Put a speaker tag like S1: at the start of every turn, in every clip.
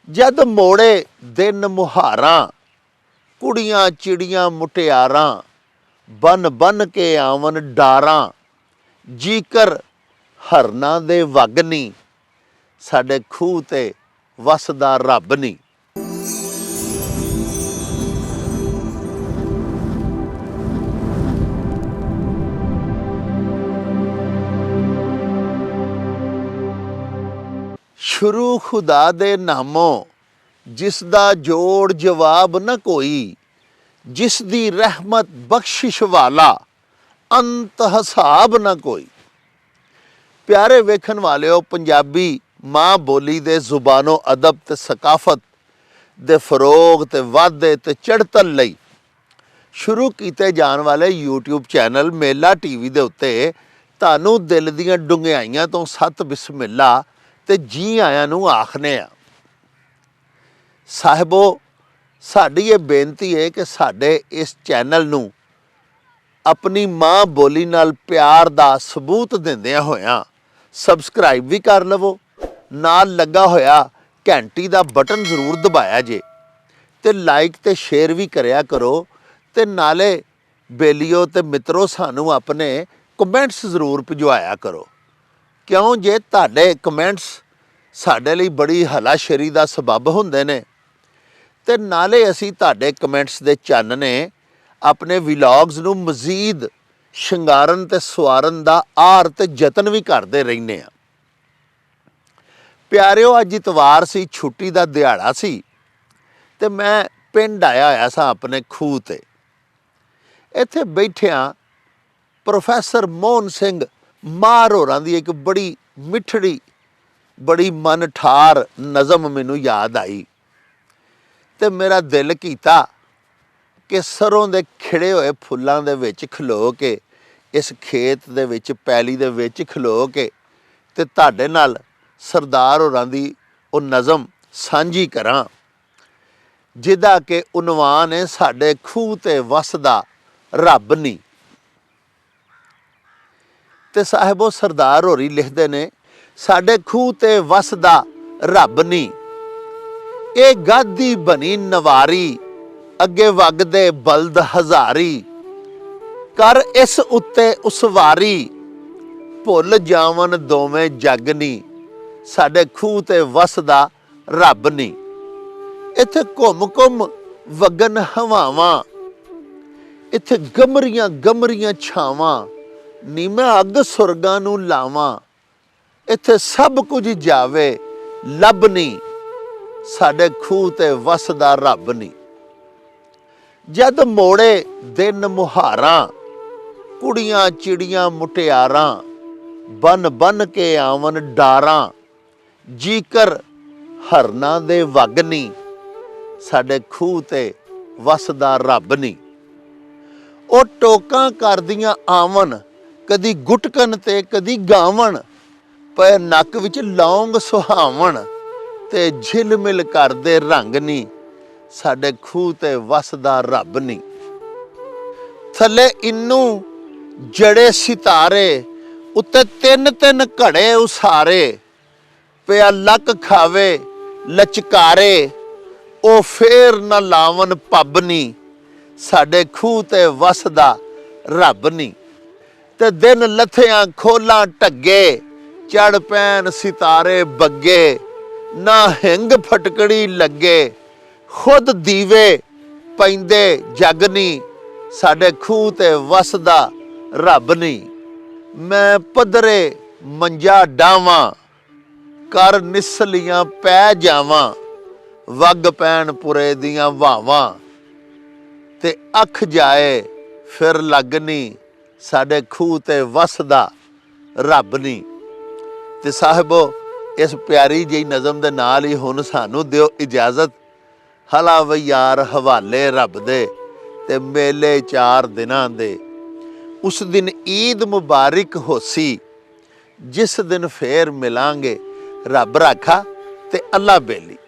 S1: जद मोड़े दिन मुहारां, कुड़ियां चिड़ियां मुटियारां, बन बन के आवन डारां, जीकर हरना दे वग नी, साडे खूह ते वसदा रब नी। शुरू खुदा दे नामों, जिसदा जोड़ जवाब न कोई, जिसदी रहमत बख्शिश वाला, अंत हिसाब न कोई। प्यारे वेखन वालिओ, पंजाबी माँ बोली दे जुबानो अदब ते सकाफत दे फरोग ते वाधे ते चढ़तल लई शुरू कीते जान वाले यूट्यूब चैनल मेला टीवी दे उत्ते तानू दिल दीआं डुंगियाइयां तो सत बिस्मिल्ला ते जी आयां नू आखने आ। साहिबो, साडी ये बेनती है कि साडे इस चैनल नू अपनी माँ बोली नाल प्यार दा सबूत दिंदियां होयां सबसक्राइब भी कर लवो, नाल लगा होया घंटी दा बटन जरूर दबाया जे, ते लाइक ते शेयर भी करया करो, ते नाले बेलियो ते मित्रों सानू अपने कमेंट्स जरूर भिजवाया करो, क्यों जे तुहाडे कमेंट्स साडे लई बड़ी हलाशेरी दा सबब हुंदे ने। ते नाले असी तुहाडे कमेंट्स दे चानने अपने विलॉग्स नू मजीद शंगारन ते सवारन दा आर ते जतन भी करते रहने आ। प्यारिओ, अज इतवार सी, छुट्टी दा दिहाड़ा सी, ते मैं पिंड आया होया सा अपने खूह ते। इत्थे बैठिया प्रोफैसर मोहन सिंह मार होरां दी एक बड़ी मिठड़ी बड़ी मन ठार नज़म मैनू याद आई, ते मेरा दिल कीता कि सरों दे खिड़े होए फुल्लां दे विच खलो के इस खेत दे विच पैली दे विच खलो के ते तुहाडे नाल सरदार होरां दी ओह नज़म सांझी करां, जिहदा कि उनवान है साडे खूह ते वसदा रब नी। ते साहिबो, सरदार होरी लिखदे ने, साडे खूह ते वसदा रब नी, ए गादी बनी नवारी, अगे वगदे बल्द हजारी, कर इस उत्ते उसवारी, भुल जावन दोवें जग नी, साडे खूह ते वसदा रब नी। इत्थे घुम घुम वगन हवावां, इत्थे गमरियां गमरियां छावां, नी मैं अग सुरगां नू लावां, इत्थे सब कुछ जावे लब नी, साडे खूह ते वसदा रब नी। जद मोड़े दिन मुहारां, कुड़ियां चिड़ियां मुटियारां, बन बन के आवन डारां, जीकर हरना दे वग नी, साडे खूह ते वसदा रब नी। ओ टोकां करदियां आवन, कदी गुटकन ते कदी गावन, पे नक विच लौंग सुहावन, ते झिलमिल करदे रंग नी, साडे खूह ते वसदा रब नी। थले इन्नू जड़े सितारे, उत्ते तिन तिन घड़े उसारे, पिया लक खावे लचकारे, ओ फेर न लावन पब नी, साडे खूह ते वसदा रब नी। ते दिन लथियां खोलां ढगे, चढ़ पैन सितारे बग्गे, ना हिंग फटकड़ी लगे, खुद दीवे पैंदे जग नी, साडे खूह ते वसदा रब नी। मैं पदरे मंजा डावां, कर निसलियां पै जावां, वग पैन पुरे दियां वावां, ते अख जाए फिर लगनी, साडे खूह ते वसदा रब नी। ते साहिबो, इस प्यारी जी नज़म दे नाल ही हुण सानू दिओ इजाजत। हला वी यार हवाले रब दे, ते मेले 4 दिनां दे। उस दिन ईद मुबारक होसी, जिस दिन फेर मिलांगे, रब राखा ते अल्लाह बेली।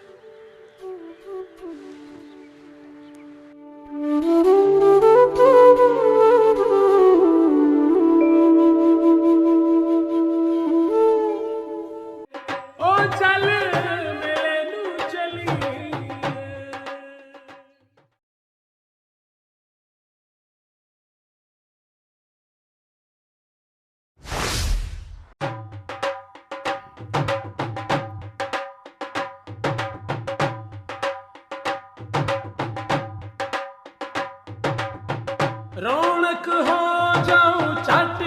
S2: ओ चल मेले नू चली ਰੌਣਕ ਹੋ ਜਾਉ ਛੱਟ